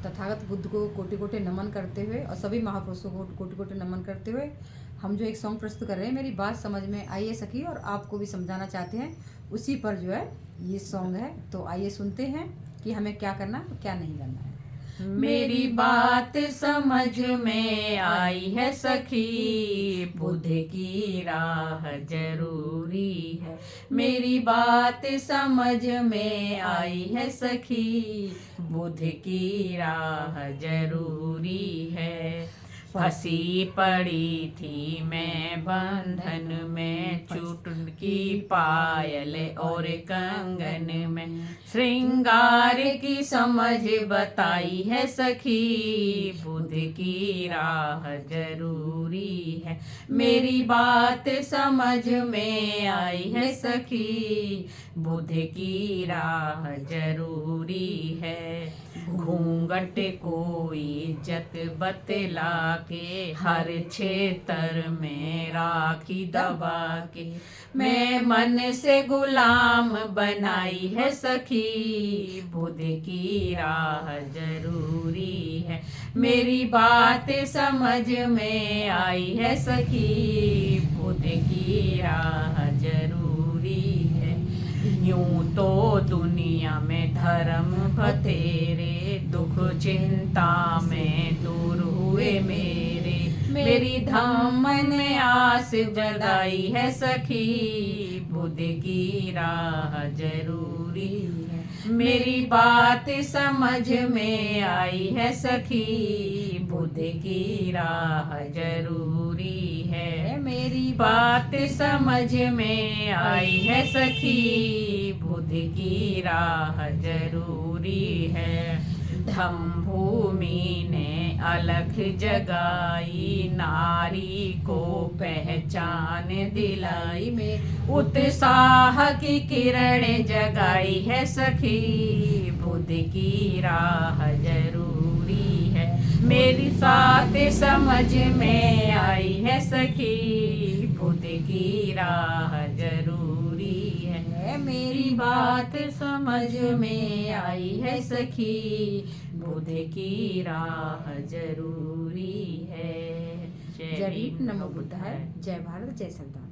तथागत बुद्ध को कोटि कोटि नमन करते हुए और सभी महापुरुषों को कोटि कोटि नमन करते हुए हम जो एक सॉन्ग प्रस्तुत कर रहे हैं, मेरी बात समझ में आइए सखी, और आपको भी समझाना चाहते हैं, उसी पर जो है ये सॉन्ग है। तो आइए सुनते हैं कि हमें क्या करना है क्या नहीं करना है। मेरी बात समझ में आई है सखी, बुद्ध की राह जरूरी है। मेरी बात समझ में आई है सखी, बुद्ध की राह जरूरी है। फंसी पड़ी थी मैं बंधन में, चुटकी पायल और कंगन में, श्रृंगार की समझ बताई है सखी, बुद्ध की राह जरूरी है। मेरी बात समझ में आई है सखी, बुद्ध की राह जरूरी है। घूंघट को इज्जत बतला के, हर क्षेत्र में राखी दबा के, मैं मन से गुलाम बनाई है सखी, बुद्ध की राह जरूरी है। मेरी बात समझ में आई है सखी, बुद्ध की राह जरूरी है। यूं तो दुनिया में धर्म बतेरे, दुख चिंता में दूर हुए मेरे, मेरी धम्म ने आस जगाई है सखी, बुद्ध की राह जरूरी है। मेरी बात समझ में आई है सखी, बुद्ध की राह जरूरी है। मेरी बात समझ में आई है सखी, बुद्ध की राह जरूरी है। धम्म भूमि ने अलख जगाई, नारी को पहचान दिलाई, में उत्साह की किरण जगाई है सखी, बुद्ध की राह जरूरी है। मेरी बात समझ में आई है सखी, बुद्ध की राह जरूरी है। मेरी बात समझ में आई है सखी, बुद्ध की राह जरूरी है। जय भीम, नमो बुद्धाय, जय भारत, जय संविधान।